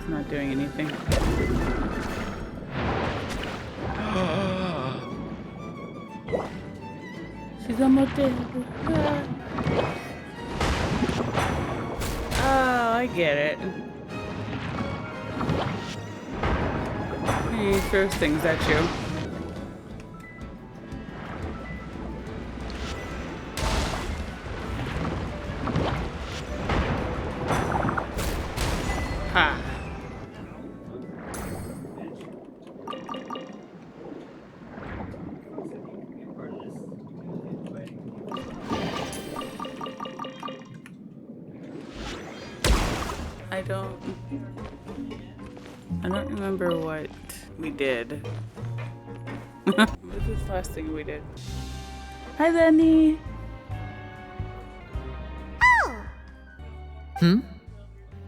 Not doing anything. She's almost dead. Oh, I get it. He throws things at you. Ha. I don't remember what we did. What was the last thing we did? Hi, Lenny. Oh!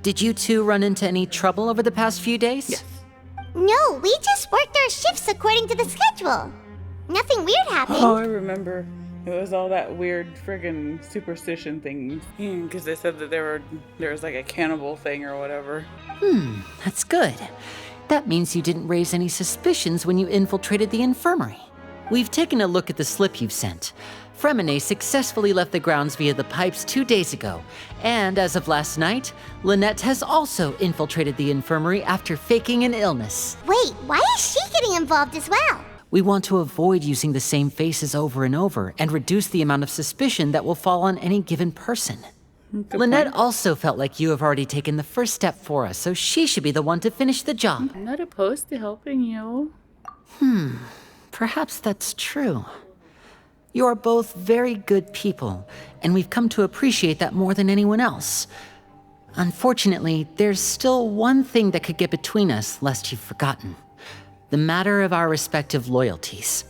Did you two run into any trouble over the past few days? Yes. No, we just worked our shifts according to the schedule. Nothing weird happened. Oh, I remember. It was all that weird friggin' superstition thing. Because they said that there was like a cannibal thing or whatever. That's good. That means you didn't raise any suspicions when you infiltrated the infirmary. We've taken a look at the slip you've sent. Fremine successfully left the grounds via the pipes 2 days ago. And as of last night, Lynette has also infiltrated the infirmary after faking an illness. Wait, why is she getting involved as well? We want to avoid using the same faces over and over and reduce the amount of suspicion that will fall on any given person. Lynette also felt like you have already taken the first step for us, so she should be the one to finish the job. I'm not opposed to helping you. Perhaps that's true. You are both very good people, and we've come to appreciate that more than anyone else. Unfortunately, there's still one thing that could get between us, lest you've forgotten. The matter of our respective loyalties.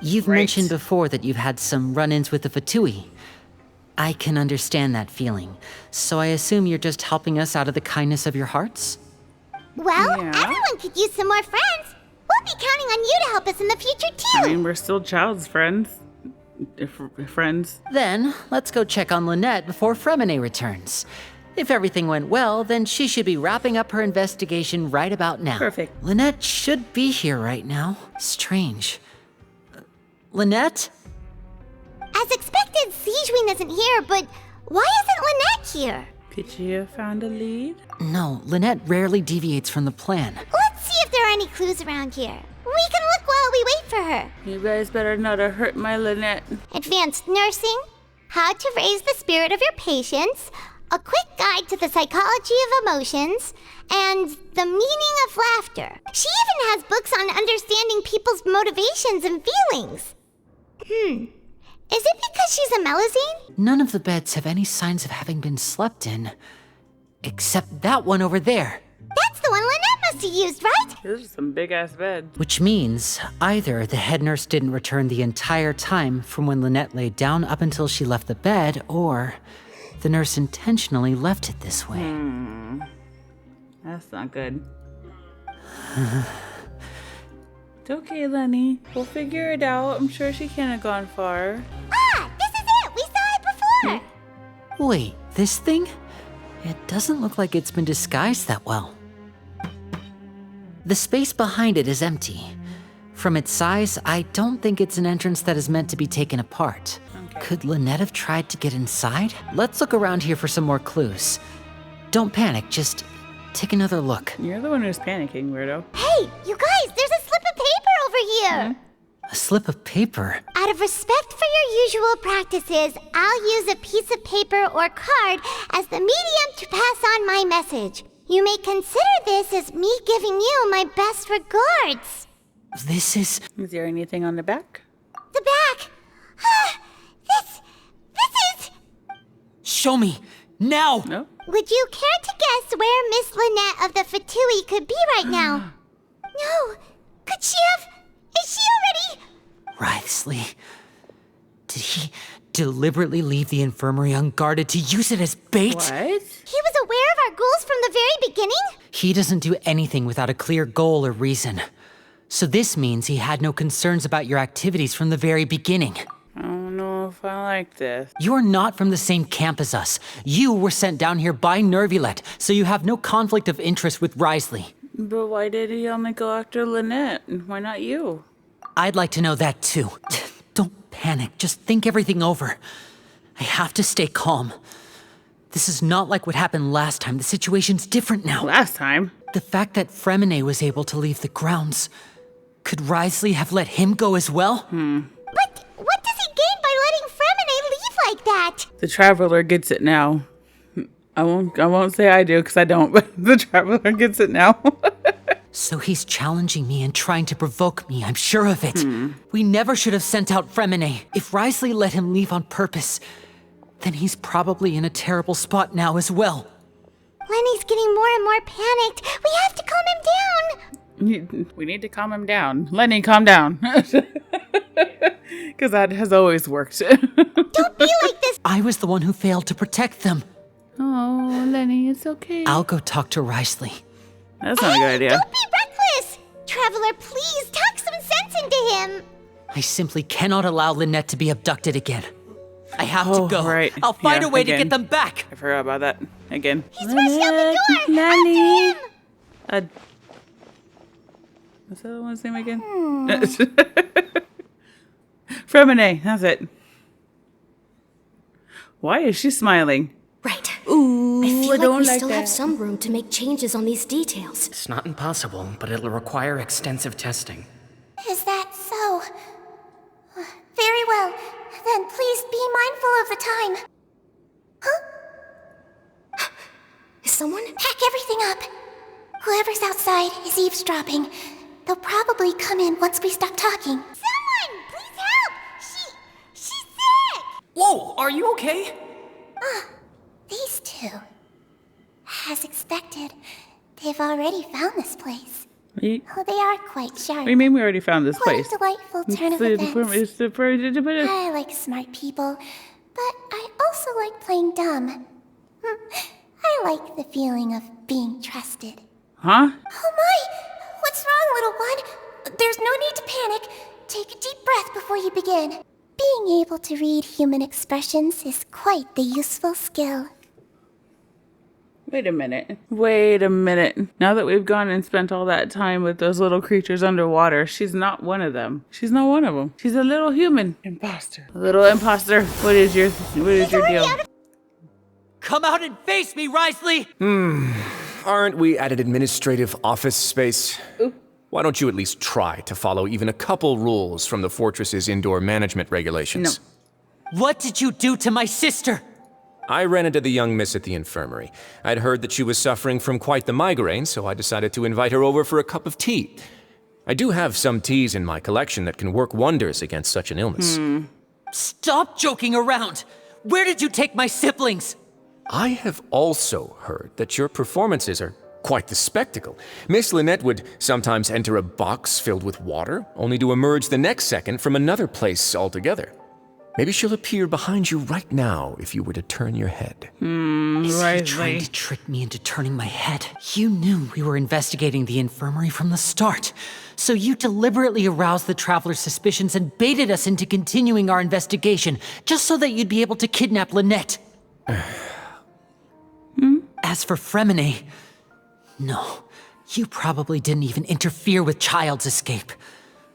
You've mentioned before that you've had some run-ins with the Fatui. I can understand that feeling, so I assume you're just helping us out of the kindness of your hearts? Well, Yeah. everyone could use some more friends. We'll be counting on you to help us in the future, too. I mean, we're still child's friends. Friends. Then, let's go check on Lynette before Fremine returns. If everything went well, then she should be wrapping up her investigation right about now. Perfect. Lynette should be here right now. Strange. Lynette? As expected, Siegewein isn't here, but why isn't Lynette here? Could you have found a lead? No, Lynette rarely deviates from the plan. Let's see if there are any clues around here. We can look while we wait for her. You guys better not have hurt my Lynette. Advanced nursing, how to raise the spirit of your patients, a quick guide to the psychology of emotions, and the meaning of laughter. She even has books on understanding people's motivations and feelings. Is it because she's a Melusine? None of the beds have any signs of having been slept in. Except that one over there. That's the one Lynette must have used, right? Those are some big-ass beds. Which means either the head nurse didn't return the entire time from when Lynette laid down up until she left the bed, or the nurse intentionally left it this way. That's not good. It's okay, Lenny. We'll figure it out. I'm sure she can't have gone far. Ah, this is it! We saw it before! Wait, this thing? It doesn't look like it's been disguised that well. The space behind it is empty. From its size, I don't think it's an entrance that is meant to be taken apart. Okay. Could Lynette have tried to get inside? Let's look around here for some more clues. Don't panic, just take another look. You're the one who's panicking, weirdo. Hey, you guys, there's a slip of paper over here! A slip of paper. Out of respect for your usual practices, I'll use a piece of paper or card as the medium to pass on my message. You may consider this as me giving you my best regards. This is... Is there anything on the back? The back. This is... Show me! Now! No? Would you care to guess where Miss Lynette of the Fatui could be right now? No. Could she have... Is she already... Writhsley. Did he deliberately leave the infirmary unguarded to use it as bait? What? He was aware of our goals from the very beginning? He doesn't do anything without a clear goal or reason. So this means he had no concerns about your activities from the very beginning. I don't know if if I like this. You're not from the same camp as us. You were sent down here by Nervulette, so you have no conflict of interest with Risley. But why did he only go after Lynette? And why not you? I'd like to know that too. Don't panic, just think everything over. I have to stay calm. This is not like what happened last time. The situation's different now. Last time? The fact that Fremine was able to leave the grounds. Could Risley have let him go as well? But what does he gain by letting Fremine leave like that? The Traveler gets it now. I won't say I do, because I don't, but the Traveler gets it now. So he's challenging me and trying to provoke me, I'm sure of it. We never should have sent out Fremine. If Risley let him leave on purpose, then he's probably in a terrible spot now as well. Lenny's getting more and more panicked. We have to calm him down. We need to calm him down. Lenny, calm down. Because that has always worked. Don't be like this. I was the one who failed to protect them. Oh, Lenny, it's okay. I'll go talk to Risley. That's not a good idea. Don't be reckless. Traveler, please talk some sense into him. I simply cannot allow Lynette to be abducted again. I have to go. Right. I'll find Yeah, a way again. to get them back. I forgot about that. Again. He's rushing out the door. Lenny. After him. What's the other one's name again? Fremine, that's it. Why is she smiling? Right. Ooh, I feel like don't we like still that. have some room to make changes on these details. It's not impossible, but it'll require extensive testing. Is that so? Very well. Then please be mindful of the time. Huh? Is someone? Pack everything up. Whoever's outside is eavesdropping. They'll probably come in once we stop talking. Someone! Please help! She's sick! Whoa, are you okay? These two. As expected, they've already found this place. What Oh, they are quite sharp. do you mean we already found this What place? a delightful turn of events. I like smart people, but I also like playing dumb. I like the feeling of being trusted. Huh? Oh my! What's wrong, little one? There's no need to panic. Take a deep breath before you begin. Being able to read human expressions is quite the useful skill. Wait a minute. Now that we've gone and spent all that time with those little creatures underwater, she's not one of them. She's not one of them. She's a little human. Imposter. A little imposter. What is your deal? Come out and face me, Risley! Aren't we at an administrative office space? Why don't you at least try to follow even a couple rules from the fortress's indoor management regulations? What did you do to my sister? I ran into the young miss at the infirmary. I'd heard that she was suffering from quite the migraine, so I decided to invite her over for a cup of tea. I do have some teas in my collection that can work wonders against such an illness. Stop joking around! Where did you take my siblings? I have also heard that your performances are quite the spectacle. Miss Lynette would sometimes enter a box filled with water, only to emerge the next second from another place altogether. Maybe she'll appear behind you right now if you were to turn your head. Is he trying to trick me into turning my head? You knew we were investigating the infirmary from the start, so you deliberately aroused the Traveler's suspicions and baited us into continuing our investigation, just so that you'd be able to kidnap Lynette. As for Fremine, no, you probably didn't even interfere with Child's escape.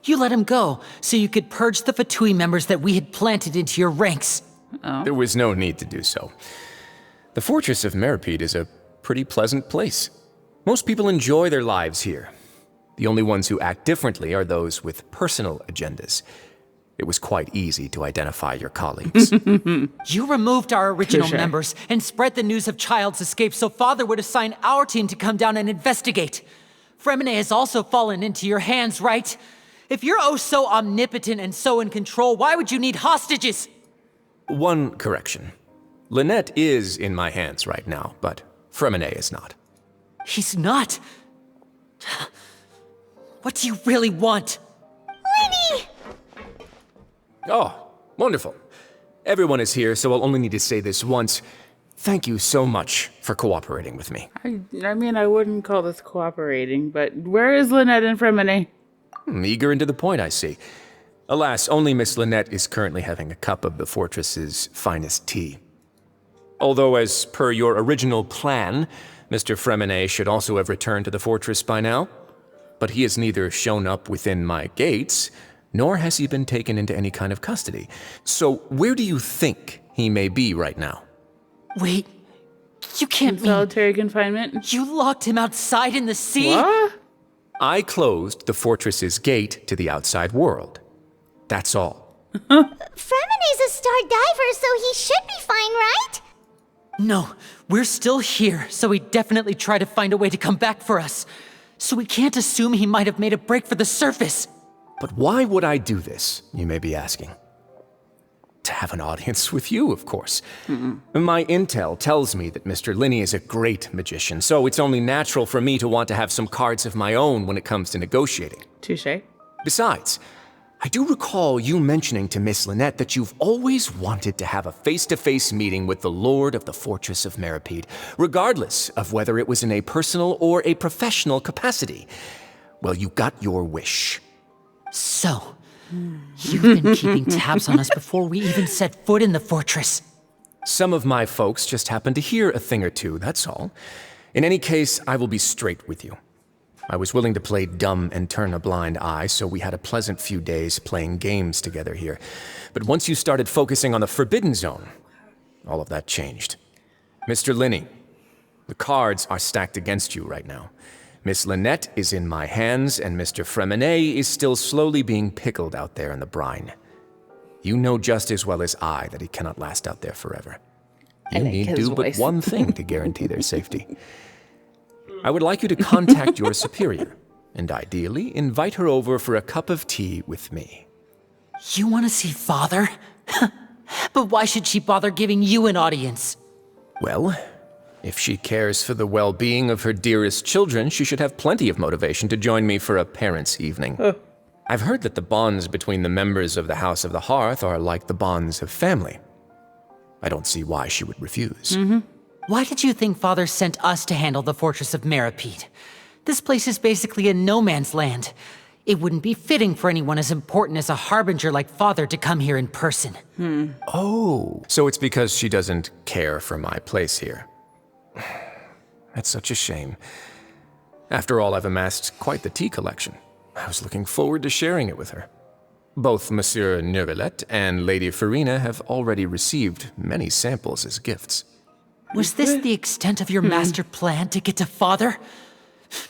You let him go so you could purge the Fatui members that we had planted into your ranks. There was no need to do so. The Fortress of Meripede is a pretty pleasant place. Most people enjoy their lives here. The only ones who act differently are those with personal agendas. It was quite easy to identify your colleagues. You removed our original Touché. members and spread the news of Child's escape so Father would assign our team to come down and investigate. Fremine has also fallen into your hands, right? If you're oh so omnipotent and so in control, why would you need hostages? One correction. Lynette is in my hands right now, but Fremine is not. He's not. What do you really want? Lenny! Oh, wonderful. Everyone is here, so I'll only need to say this once. Thank you so much for cooperating with me. I mean, I wouldn't call this cooperating, but where is Lynette and Fremine? Eager and to the point, I see. Alas, only Miss Lynette is currently having a cup of the fortress's finest tea. Although, as per your original plan, Mr. Fremenet should also have returned to the fortress by now. But he has neither shown up within my gates, nor has he been taken into any kind of custody. So where do you think he may be right now? Wait, you can't mean Solitary confinement. you locked him outside in the sea? What? I closed the fortress's gate to the outside world. That's all. Fremenet's a star diver, so he should be fine, right? No, we're still here, so he definitely tried to find a way to come back for us. So we can't assume he might have made a break for the surface. But why would I do this, you may be asking? To have an audience with you, of course. My intel tells me that Mr. Linney is a great magician, so it's only natural for me to want to have some cards of my own when it comes to negotiating. Touche. Besides, I do recall you mentioning to Miss Lynette that you've always wanted to have a face-to-face meeting with the Lord of the Fortress of Meripede, regardless of whether it was in a personal or a professional capacity. Well, you got your wish. So, you've been keeping tabs on us before we even set foot in the fortress. Some of my folks just happened to hear a thing or two, that's all. In any case, I will be straight with you. I was willing to play dumb and turn a blind eye, so we had a pleasant few days playing games together here. But once you started focusing on the Forbidden Zone, all of that changed. Mr. Linney, the cards are stacked against you right now. Miss Lynette is in my hands, and Mr. Fremenet is still slowly being pickled out there in the brine. You know just as well as I that he cannot last out there forever. I You like need his do but voice. one thing to guarantee their safety. I would like you to contact your superior, and ideally invite her over for a cup of tea with me. You want to see Father? But why should she bother giving you an audience? Well, if she cares for the well-being of her dearest children, she should have plenty of motivation to join me for a parents' evening. I've heard that the bonds between the members of the House of the Hearth are like the bonds of family. I don't see why she would refuse. Why did you think Father sent us to handle the Fortress of Meripede? This place is basically a no man's land. It wouldn't be fitting for anyone as important as a harbinger like Father to come here in person. Oh, so it's because she doesn't care for my place here. That's such a shame. After all, I've amassed quite the tea collection. I was looking forward to sharing it with her. Both Monsieur Neuvillette and Lady Farina have already received many samples as gifts. Was this the extent of your master plan to get to Father?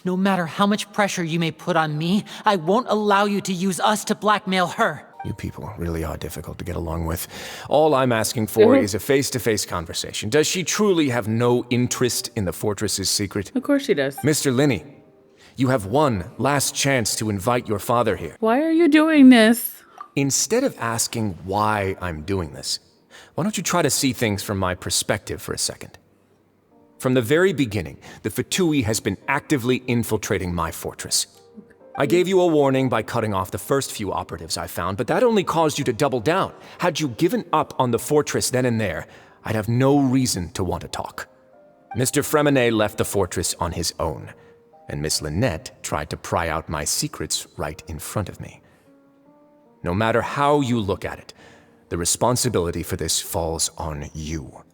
No matter how much pressure you may put on me, I won't allow you to use us to blackmail her. You people really are difficult to get along with. All I'm asking for is a face-to-face conversation. Does she truly have no interest in the fortress's secret? Of course she does. Mr. Linney, you have one last chance to invite your father here. Why are you doing this? Instead of asking why I'm doing this, why don't you try to see things from my perspective for a second? From the very beginning, the Fatui has been actively infiltrating my fortress. I gave you a warning by cutting off the first few operatives I found, but that only caused you to double down. Had you given up on the fortress then and there, I'd have no reason to want to talk. Mr. Fremenet left the fortress on his own, and Miss Lynette tried to pry out my secrets right in front of me. No matter how you look at it, the responsibility for this falls on you.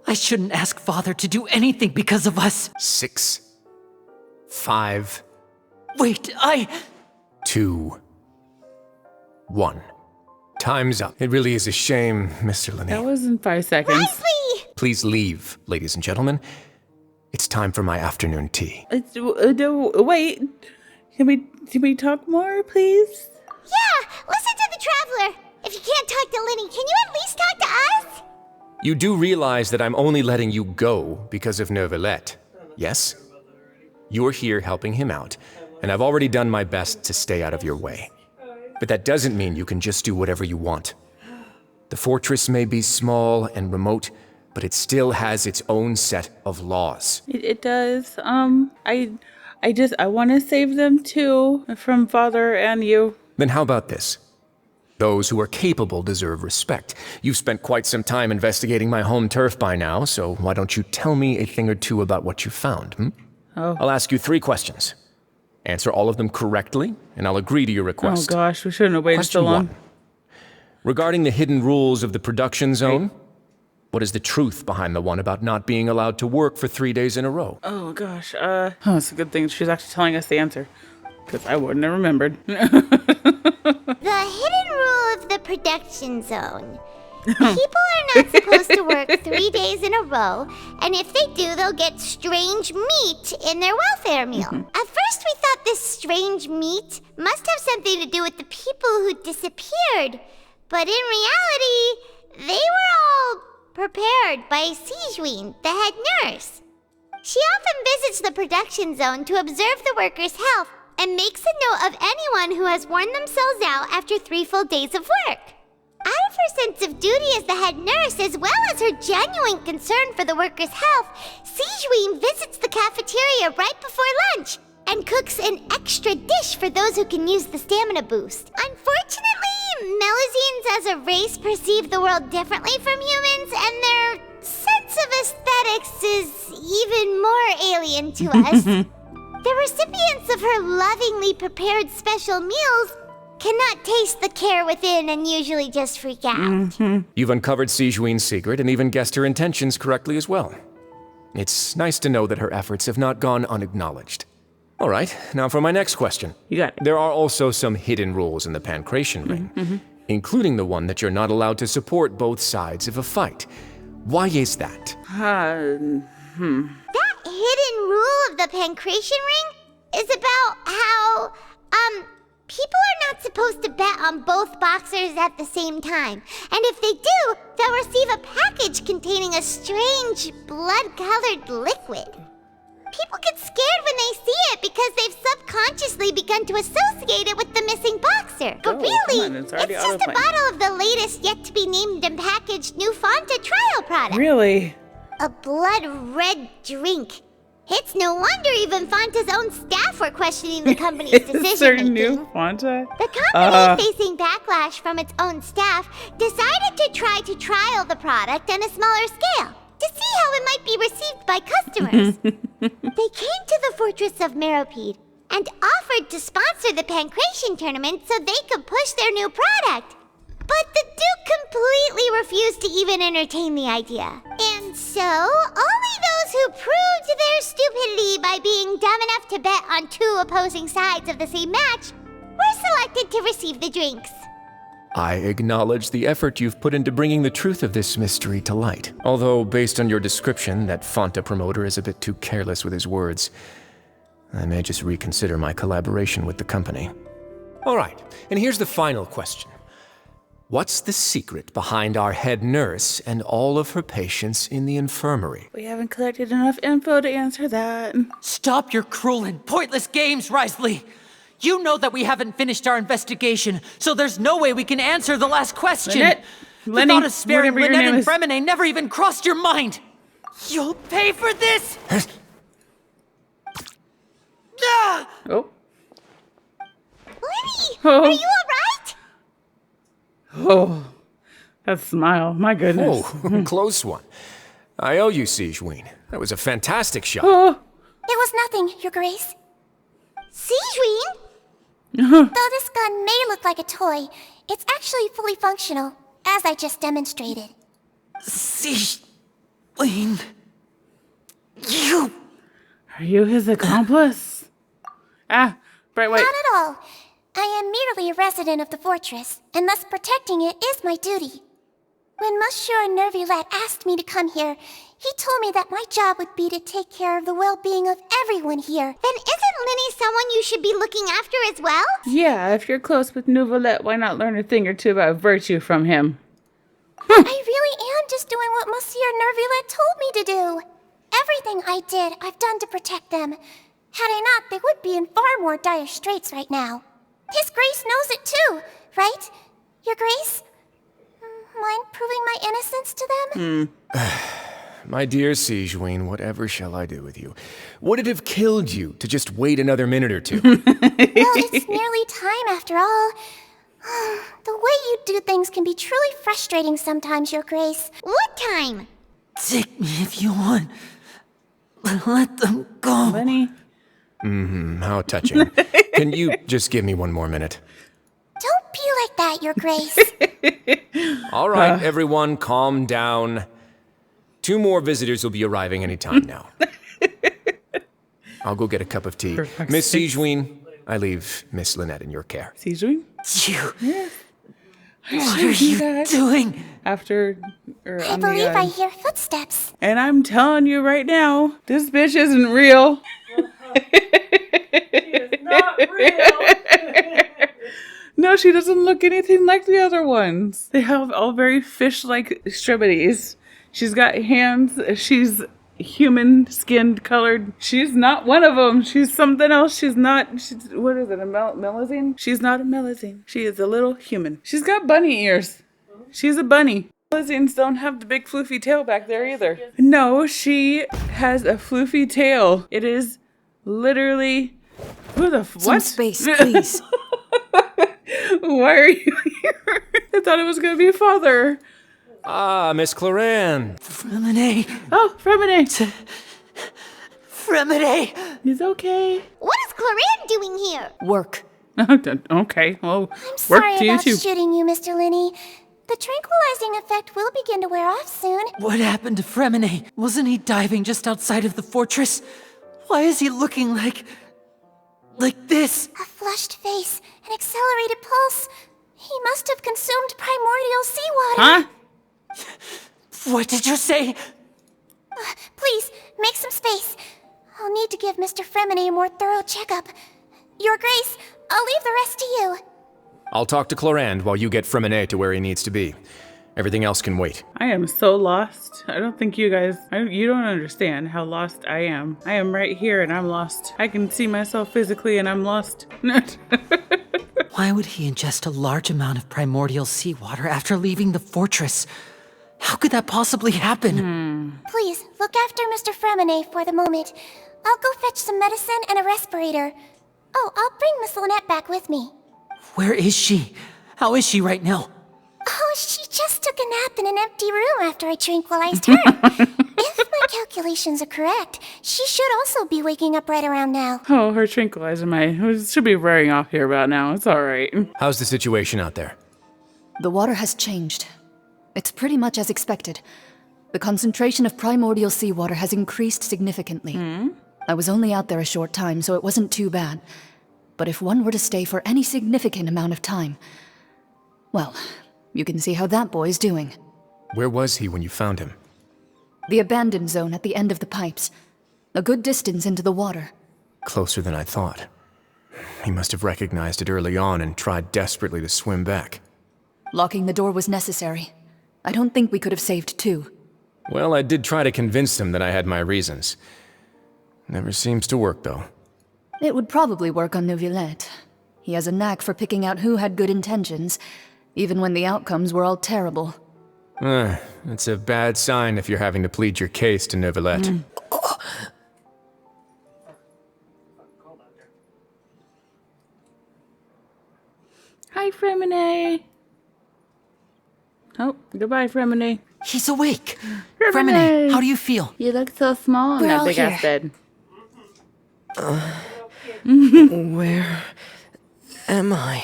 I shouldn't ask Father to do anything because of us. 6, 5, Wait, 2, 1. Time's up. It really is a shame, Mr. That Linney. was in 5 seconds. Leslie! Please leave, ladies and gentlemen. It's time for my afternoon tea. No, wait. Can we talk more, please? Yeah, listen to the Traveler. If you can't talk to Linny, can you at least talk to us? You do realize that I'm only letting you go because of Neuvillette, yes? You're here helping him out, and I've already done my best to stay out of your way. But that doesn't mean you can just do whatever you want. The fortress may be small and remote, but it still has its own set of laws. It does. I want to save them too from Father and you. Then how about this? Those who are capable deserve respect. You've spent quite some time investigating my home turf by now, so why don't you tell me a thing or two about what you found, Oh. I'll ask you 3 questions. Answer all of them correctly, and I'll agree to your Oh request. gosh, we shouldn't have waited Question so long. 1. Regarding the hidden rules of the production zone, what is the truth behind the one about not being allowed to work for 3 days in a row? Oh gosh, it's a good thing she's actually telling us the answer, because I wouldn't have remembered. The hidden rule of the production zone. People are not supposed to work 3 days in a row, and if they do, they'll get strange meat in their welfare meal. At first, we thought this strange meat must have something to do with the people who disappeared, but in reality, they were all prepared by Sijween, the head nurse. She often visits the production zone to observe the workers' health and makes a note of anyone who has worn themselves out after 3 full days of work. Out of her sense of duty as the head nurse, as well as her genuine concern for the workers' health, Sijween visits the cafeteria right before lunch and cooks an extra dish for those who can use the stamina boost. Unfortunately, Melusines as a race perceive the world differently from humans, and their sense of aesthetics is even more alien to us. The recipients of her lovingly prepared special meals cannot taste the care within and usually just freak out. You've uncovered Sijween's secret and even guessed her intentions correctly as well. It's nice to know that her efforts have not gone unacknowledged. All right, now for my next question. You got it. There are also some hidden rules in the Pancration Ring, including the one that you're not allowed to support both sides of a fight. Why is that? That hidden rule of the Pancration Ring is about how, people are not supposed to bet on both boxers at the same time. And if they do, they'll receive a package containing a strange, blood-colored liquid. People get scared when they see it because they've subconsciously begun to associate it with the missing boxer. But Oh, really, come on, it's already just a autoplaying. bottle of the latest yet-to-be-named and packaged new Fanta trial product. Really? A blood-red drink. It's no wonder even Fanta's own staff were questioning the company's Is there decision-making. new Fanta? The company, facing backlash from its own staff, decided to try to trial the product on a smaller scale to see how it might be received by customers. They came to the fortress of Meropide and offered to sponsor the Pancration tournament so they could push their new product. But the Duke completely refused to even entertain the idea. And so, only those who proved their stupidity by being dumb enough to bet on 2 opposing sides of the same match were selected to receive the drinks. I acknowledge the effort you've put into bringing the truth of this mystery to light. Although, based on your description, that Fanta promoter is a bit too careless with his words. I may just reconsider my collaboration with the company. All right, and here's the final question. What's the secret behind our head nurse and all of her patients in the infirmary? We haven't collected enough info to answer that. Stop your cruel and pointless games, Risley! You know that we haven't finished our investigation, so there's no way we can answer the last question. Lynette, The Lenny, thought of sparing whatever your Lynette name and is. Fremine never even crossed your mind! You'll pay for this! Ah! Oh. Lenny, Oh. are you alright? Oh. That smile. My goodness. Oh, close one. I owe you, Sijween. That was a fantastic shot. Oh. It was nothing, Your Grace. Sijween? Though this gun may look like a toy, it's actually fully functional, as I just demonstrated. Sijween... You... Are you his accomplice? Ah, Bright White. Not at all. I am merely a resident of the fortress, and thus protecting it is my duty. When Monsieur Nervulette asked me to come here, he told me that my job would be to take care of the well-being of everyone here. Then isn't Lenny someone you should be looking after as well? Yeah, if you're close with Nouvelette, why not learn a thing or two about virtue from him? I really am just doing what Monsieur Nervulette told me to do. Everything I did, I've done to protect them. Had I not, they would be in far more dire straits right now. His Grace knows it too, right? Your Grace? Mind proving my innocence to them? My dear Sijween, whatever shall I do with you? Would it have killed you to just wait another minute or two? Well, it's nearly time after all. The way you do things can be truly frustrating sometimes, Your Grace. What time? Take me if you want. But let them go. Lenny. How touching. Can you just give me one more minute? Don't be like that, Your Grace. All right, everyone, calm down. 2 more visitors will be arriving any time now. I'll go get a cup of tea. fuck's Miss sake. Sijween, I leave Miss Lynette in your care. Seasoning? You. What are you doing? After, or I on the, believe I hear footsteps. and I'm telling you right now, this bitch isn't real. No, she doesn't look anything like the other ones. They have all very fish-like extremities. She's got hands. She's human skinned colored. She's not one of them. She's something else. She's not. What is it? A melazine? She's not a melazine. She is a little human. She's got bunny ears. She's a bunny. Melazines don't have the big floofy tail back there either. No, she has a floofy tail. It is literally. Who the Some what? space, please. Why are you here? I thought it was gonna be father. Ah, Miss Cloran. Fremine. Oh, Fremine. Fremine. He's okay. What is Clarin doing here? Work. Okay, well, I'm work sorry to you about too. shooting you, Mr. Linney. The tranquilizing effect will begin to wear off soon. What happened to Fremine? Wasn't he diving just outside of the fortress? Why is he looking like this? A flushed face, an accelerated pulse. He must have consumed primordial seawater. Huh? What did you say? Please, make some space. I'll need to give Mr. Fremine a more thorough checkup. Your Grace, I'll leave the rest to you. I'll talk to Clorand while you get Fremine to where he needs to be. Everything else can wait. I am so lost. I don't think you guys, you don't understand how lost I am. I am right here and I'm lost. I can see myself physically and I'm lost. Why would he ingest a large amount of primordial seawater after leaving the fortress? How could that possibly happen? Please, look after Mr. Fremine for the moment. I'll go fetch some medicine and a respirator. Oh, I'll bring Miss Lynette back with me. Where is she? How is she right now? Oh, she just took a nap in an empty room after I tranquilized her. If my calculations are correct, she should also be waking up right around now. Oh, her tranquilizer should be wearing off here about now. It's alright. How's the situation out there? The water has changed. It's pretty much as expected. The concentration of primordial seawater has increased significantly. I was only out there a short time, so it wasn't too bad. But if one were to stay for any significant amount of time, well, you can see how that boy's doing. Where was he when you found him? The abandoned zone at the end of the pipes. A good distance into the water. Closer than I thought. He must have recognized it early on and tried desperately to swim back. Locking the door was necessary. I don't think we could have saved two. Well, I did try to convince him that I had my reasons. Never seems to work, though. It would probably work on Neuvillette. He has a knack for picking out who had good intentions, even when the outcomes were all terrible. It's a bad sign if you're having to plead your case to Neuvillette. Hi, Fremine. Oh, goodbye, Fremine. He's awake. Fremine. Fremine, how do you feel? You look so small on We're that all big ass here. bed. Where am I?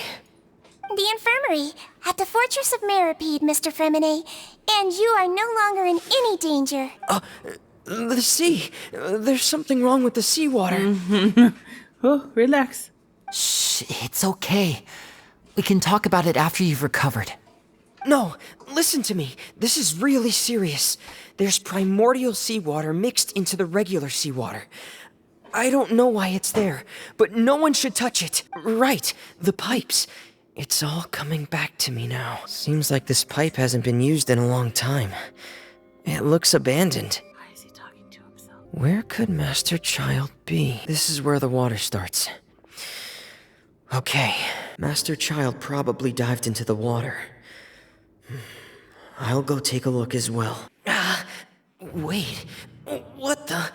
The infirmary, at the Fortress of Meripede, Mr. Fremine. And you are no longer in any danger. The sea. There's something wrong with the seawater. Oh, relax. Shh, it's okay. We can talk about it after you've recovered. No, listen to me. This is really serious. There's primordial seawater mixed into the regular seawater. I don't know why it's there, but no one should touch it. Right, the pipes. It's all coming back to me now. Seems like this pipe hasn't been used in a long time. It looks abandoned. Why is he talking to himself? Where could Master Child be? This is where the water starts. Okay, Master Child probably dived into the water. I'll go take a look as well. Wait, what the?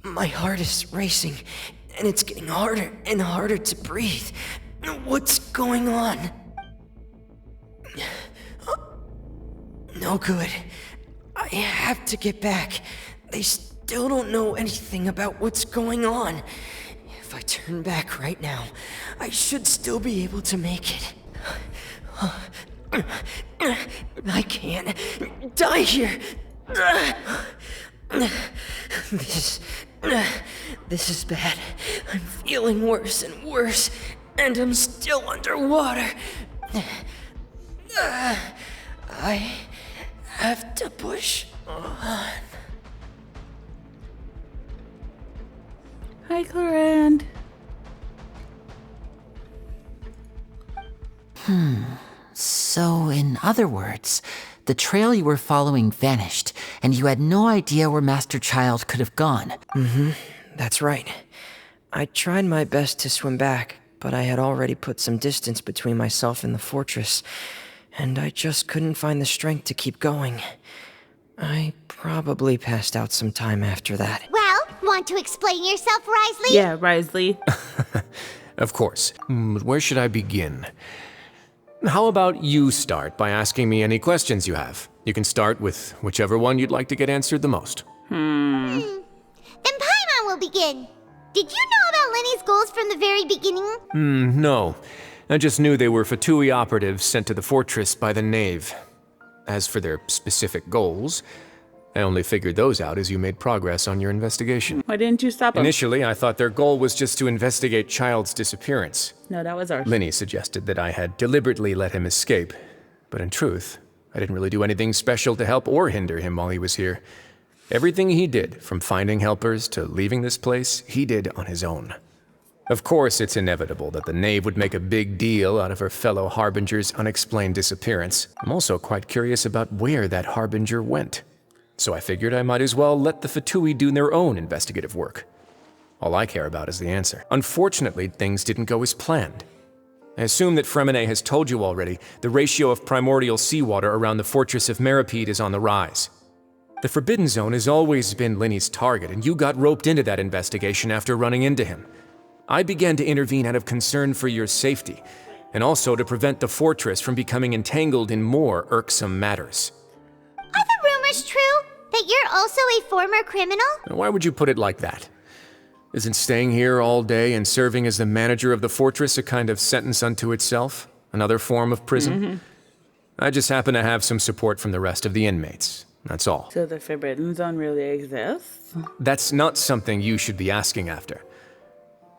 My heart is racing, and it's getting harder and harder to breathe. What's going on? No good. I have to get back. They still don't know anything about what's going on. If I turn back right now, I should still be able to make it. I can't die here. This is bad. I'm feeling worse and worse, and I'm still underwater. I have to push on. Hi, Clorand. So, in other words, the trail you were following vanished, and you had no idea where Master Child could have gone. That's right. I tried my best to swim back, but I had already put some distance between myself and the fortress, and I just couldn't find the strength to keep going. I probably passed out some time after that. Well, want to explain yourself, Risley? Yeah, Risley. Of course. Where should I begin? How about you start by asking me any questions you have? You can start with whichever one you'd like to get answered the most. Then Paimon will begin. Did you know about Lenny's goals from the very beginning? No. I just knew they were Fatui operatives sent to the fortress by the Knave. As for their specific goals, I only figured those out as you made progress on your investigation. Why didn't you stop him? Initially, I thought their goal was just to investigate Child's disappearance. No, that was ours. Linny suggested that I had deliberately let him escape, but in truth, I didn't really do anything special to help or hinder him while he was here. Everything he did, from finding helpers to leaving this place, he did on his own. Of course, it's inevitable that the Knave would make a big deal out of her fellow Harbinger's unexplained disappearance. I'm also quite curious about where that Harbinger went. So I figured I might as well let the Fatui do their own investigative work. All I care about is the answer. Unfortunately, things didn't go as planned. I assume that Fremine has told you already, the ratio of primordial seawater around the fortress of Meripede is on the rise. The Forbidden Zone has always been Linny's target, and you got roped into that investigation after running into him. I began to intervene out of concern for your safety, and also to prevent the fortress from becoming entangled in more irksome matters. Are the rumors true? That you're also a former criminal? Why would you put it like that? Isn't staying here all day and serving as the manager of the fortress a kind of sentence unto itself? Another form of prison? I just happen to have some support from the rest of the inmates. That's all. So the Forbidden Zone really exists? That's not something you should be asking after.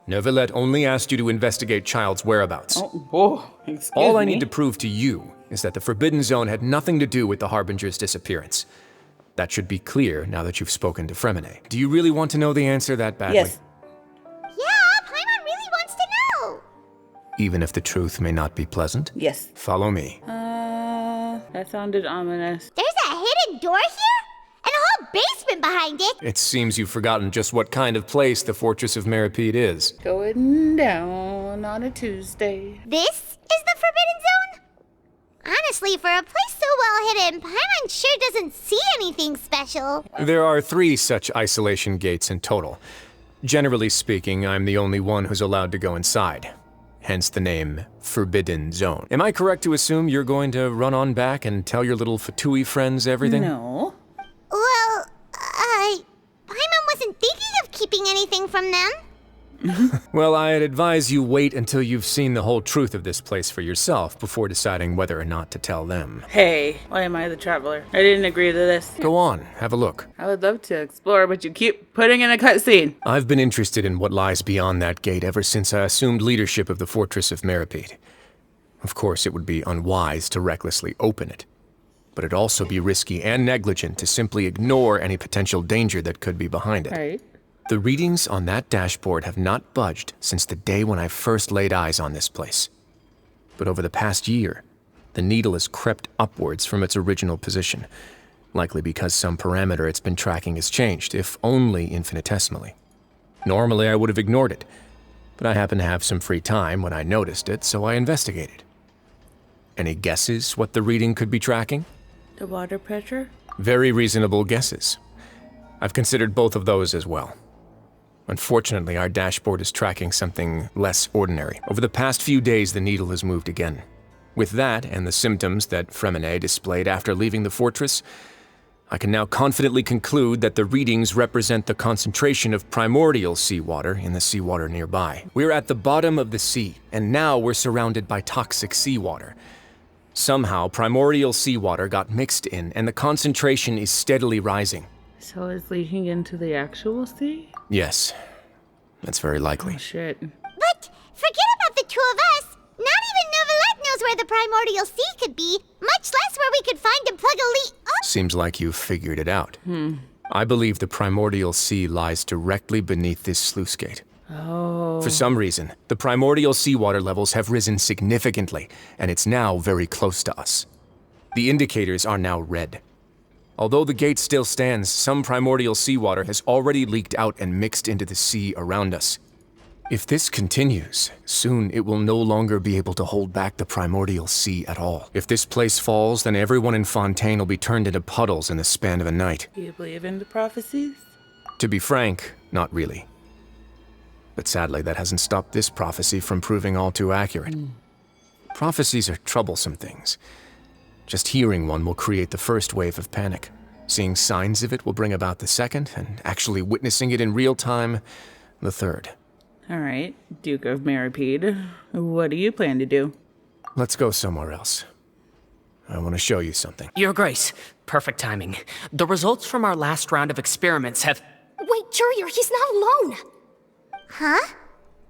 Neuvillette only asked you to investigate Child's whereabouts. Oh, whoa. Excuse All I me. need to prove to you is that the Forbidden Zone had nothing to do with the Harbinger's disappearance. That should be clear now that you've spoken to Fremine. Do you really want to know the answer that badly? Yes. Yeah, Paimon really wants to know. Even if the truth may not be pleasant? Yes. Follow me. That sounded ominous. There's a hidden door here? And a whole basement behind it? It seems you've forgotten just what kind of place the Fortress of Meripede is. Going down on a Tuesday. This is the Forbidden Zone? Honestly, for a place so well hidden, Paimon sure doesn't see anything special. There are 3 such isolation gates in total. Generally speaking, I'm the only one who's allowed to go inside. Hence the name Forbidden Zone. Am I correct to assume you're going to run on back and tell your little Fatui friends everything? No. Well, Paimon wasn't thinking of keeping anything from them. Well, I'd advise you wait until you've seen the whole truth of this place for yourself before deciding whether or not to tell them. Hey, why am I the traveler? I didn't agree to this. Go on, have a look. I would love to explore, but you keep putting in a cutscene. I've been interested in what lies beyond that gate ever since I assumed leadership of the Fortress of Meripede. Of course, it would be unwise to recklessly open it, but it'd also be risky and negligent to simply ignore any potential danger that could be behind it. Right. The readings on that dashboard have not budged since the day when I first laid eyes on this place. But over the past year, the needle has crept upwards from its original position, likely because some parameter it's been tracking has changed, if only infinitesimally. Normally I would have ignored it, but I happened to have some free time when I noticed it, so I investigated. Any guesses what the reading could be tracking? The water pressure? Very reasonable guesses. I've considered both of those as well. Unfortunately, our dashboard is tracking something less ordinary. Over the past few days, the needle has moved again. With that, and the symptoms that Fremine displayed after leaving the fortress, I can now confidently conclude that the readings represent the concentration of primordial seawater in the seawater nearby. We're at the bottom of the sea, and now we're surrounded by toxic seawater. Somehow, primordial seawater got mixed in, and the concentration is steadily rising. So it's leaking into the actual sea? Yes, that's very likely. Oh, shit. But forget about the two of us. Not even Novelette knows where the primordial sea could be, much less where we could find and plug a leak. Oh! Seems like you've figured it out. I believe the primordial sea lies directly beneath this sluice gate. Oh. For some reason, the primordial seawater levels have risen significantly, and it's now very close to us. The indicators are now red. Although the gate still stands, some primordial seawater has already leaked out and mixed into the sea around us. If this continues, soon it will no longer be able to hold back the primordial sea at all. If this place falls, then everyone in Fontaine will be turned into puddles in the span of a night. Do you believe in the prophecies? To be frank, not really. But sadly, that hasn't stopped this prophecy from proving all too accurate. Prophecies are troublesome things. Just hearing one will create the first wave of panic. Seeing signs of it will bring about the second, and actually witnessing it in real time, the third. All right, Duke of Maripede. What do you plan to do? Let's go somewhere else. I want to show you something. Your Grace, perfect timing. The results from our last round of experiments have... Wait, Jurier, he's not alone. Huh?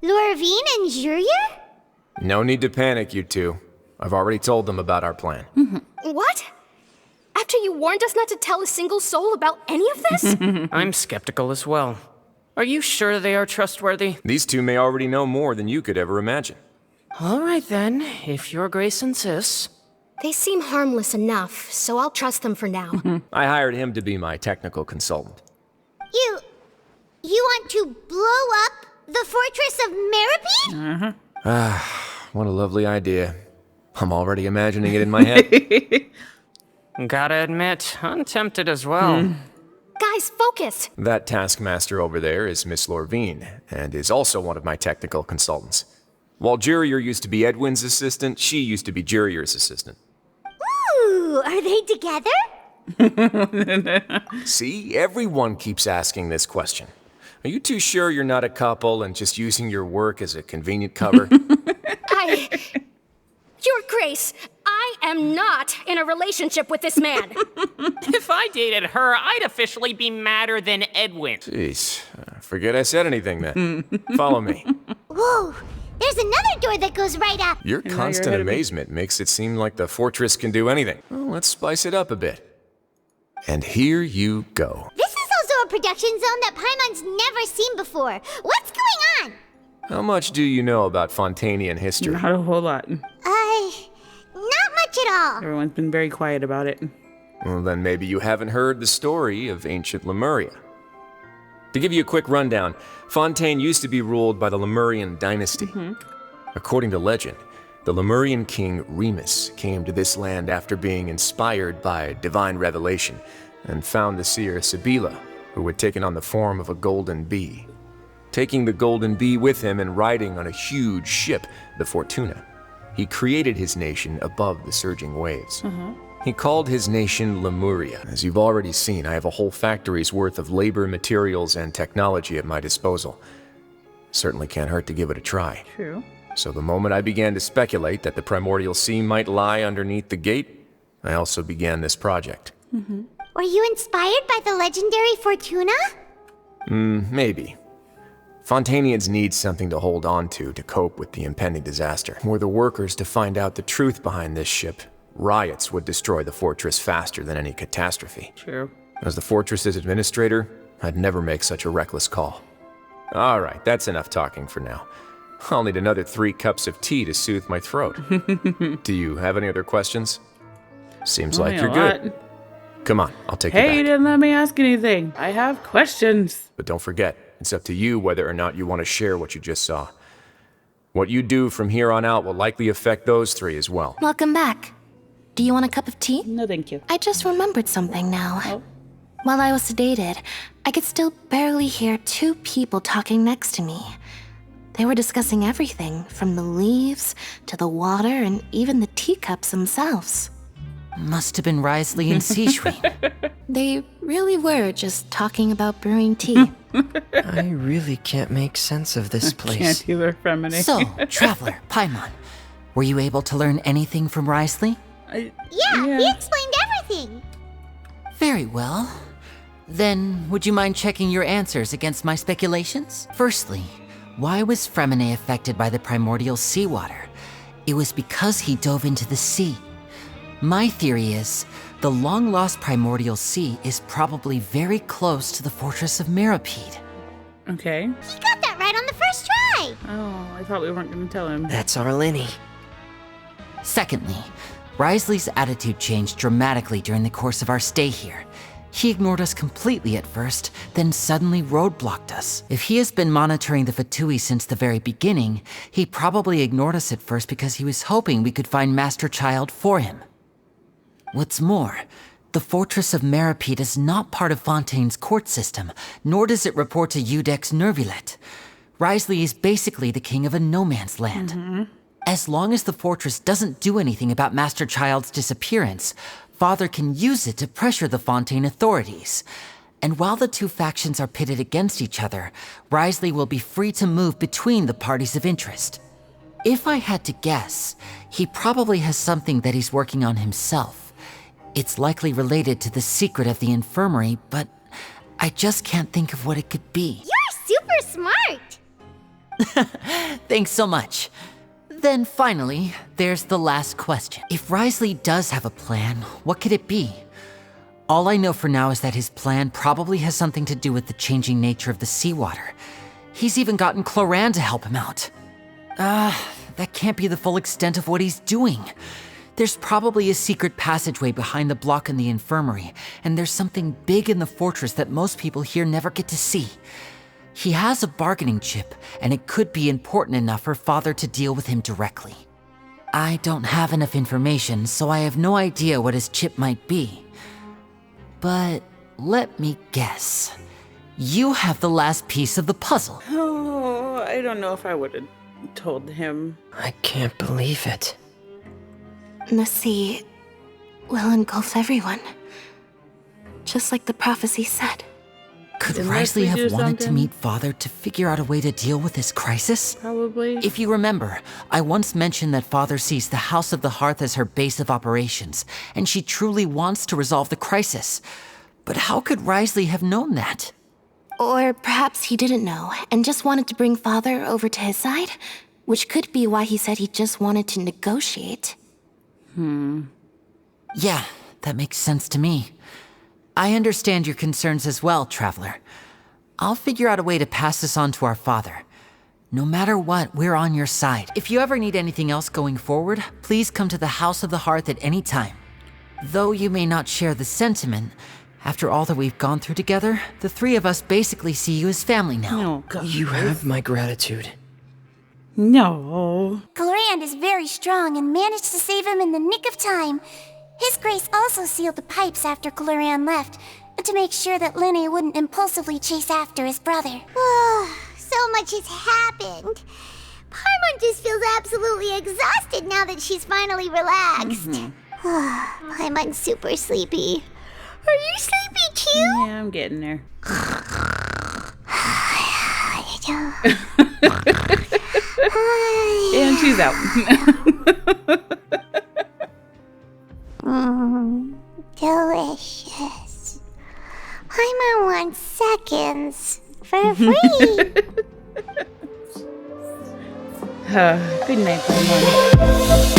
Lorvine and Jurier? No need to panic, you two. I've already told them about our plan. What? After you warned us not to tell a single soul about any of this? I'm skeptical as well. Are you sure they are trustworthy? These two may already know more than you could ever imagine. All right then, if Your Grace insists. They seem harmless enough, so I'll trust them for now. I hired him to be my technical consultant. You want to blow up the fortress of Maripede? What a lovely idea. I'm already imagining it in my head. Gotta admit, I'm tempted as well. Guys, focus! That taskmaster over there is Miss Lorvine, and is also one of my technical consultants. While Jurier used to be Edwin's assistant, she used to be Jurier's assistant. Ooh, are they together? See, everyone keeps asking this question. Are you too sure you're not a couple and just using your work as a convenient cover? Your Grace, I am not in a relationship with this man. If I dated her, I'd officially be madder than Edwin. Jeez, forget I said anything then. Follow me. Whoa, there's another door that goes right up. Your now you're constant ahead of me. amazement makes it seem like the fortress can do anything. Well, let's spice it up a bit. And here you go. This is also a production zone that Paimon's never seen before. What's going on? How much do you know about Fontainian history? Not a whole lot. Not much at all. Everyone's been very quiet about it. Well, then maybe you haven't heard the story of ancient Lemuria. To give you a quick rundown, Fontaine used to be ruled by the Lemurian dynasty. According to legend, the Lemurian king Remus came to this land after being inspired by divine revelation and found the seer Sibila, who had taken on the form of a golden bee. Taking the golden bee with him and riding on a huge ship, the Fortuna, he created his nation above the surging waves. He called his nation Lemuria. As you've already seen, I have a whole factory's worth of labor, materials, and technology at my disposal. Certainly can't hurt to give it a try. True. So the moment I began to speculate that the primordial sea might lie underneath the gate, I also began this project. Were you inspired by the legendary Fortuna? Maybe. Fontainians need something to hold on to cope with the impending disaster. Were the workers to find out the truth behind this ship, riots would destroy the fortress faster than any catastrophe. True. As the fortress's administrator, I'd never make such a reckless call. All right, that's enough talking for now. I'll need another 3 cups of tea to soothe my throat. Do you have any other questions? Seems like Only you're a good. lot. Come on, I'll take Hey, you you back. didn't let me ask anything. I have questions. But don't forget, it's up to you whether or not you want to share what you just saw. What you do from here on out will likely affect those 3 as well. Welcome back. Do you want a cup of tea? No, thank you. I just remembered something now. Oh. While I was sedated, I could still barely hear 2 people talking next to me. They were discussing everything, from the leaves to the water and even the teacups themselves. Must have been Risley and Seashween. They really were just talking about brewing tea. I really can't make sense of this place. Can't either, Femini. So, Traveler, Paimon, were you able to learn anything from Risley? Yeah, he explained everything. Very well. Then, would you mind checking your answers against my speculations? Firstly, why was Fremine affected by the primordial seawater? It was because he dove into the sea. My theory is, the long-lost primordial sea is probably very close to the fortress of Mirapede. Okay. He got that right on the first try. Oh, I thought we weren't going to tell him. That's our Linny. Secondly, Risley's attitude changed dramatically during the course of our stay here. He ignored us completely at first, then suddenly roadblocked us. If he has been monitoring the Fatui since the very beginning, he probably ignored us at first because he was hoping we could find Master Child for him. What's more, the Fortress of Mirapede is not part of Fontaine's court system, nor does it report to Udex Nervulet. Risley is basically the king of a no-man's land. As long as the fortress doesn't do anything about Master Child's disappearance, Father can use it to pressure the Fontaine authorities. And while the two factions are pitted against each other, Risley will be free to move between the parties of interest. If I had to guess, he probably has something that he's working on himself. It's likely related to the secret of the infirmary, but I just can't think of what it could be. You're super smart. Thanks so much. Then finally, there's the last question. If Risley does have a plan, what could it be? All I know for now is that his plan probably has something to do with the changing nature of the seawater. He's even gotten Cloran to help him out. That can't be the full extent of what he's doing. There's probably a secret passageway behind the block in the infirmary, and there's something big in the fortress that most people here never get to see. He has a bargaining chip, and it could be important enough for Father to deal with him directly. I don't have enough information, so I have no idea what his chip might be. But let me guess. You have the last piece of the puzzle. Oh, I don't know if I would have told him. I can't believe it. The sea will engulf everyone. Just like the prophecy said. Could Didn't Risley Leslie have do wanted to something? meet Father to figure out a way to deal with this crisis? Probably. If you remember, I once mentioned that Father sees the House of the Hearth as her base of operations, and she truly wants to resolve the crisis. But how could Risley have known that? Or perhaps he didn't know and just wanted to bring Father over to his side, which could be why he said he just wanted to negotiate. Yeah, that makes sense to me. I understand your concerns as well, Traveler. I'll figure out a way to pass this on to our father. No matter what, we're on your side. If you ever need anything else going forward, please come to the House of the Hearth at any time. Though you may not share the sentiment, after all that we've gone through together, the three of us basically see you as family now. Oh, God. You have my gratitude. No. Glorand is very strong and managed to save him in the nick of time. His grace also sealed the pipes after Glorand left, to make sure that Linny wouldn't impulsively chase after his brother. So much has happened. Paimon just feels absolutely exhausted now that she's finally relaxed. Paimon's super sleepy. Are you sleepy too? Yeah, I'm getting there. And she's out. Delicious. Paimon wants seconds for free. Good night, Paimon.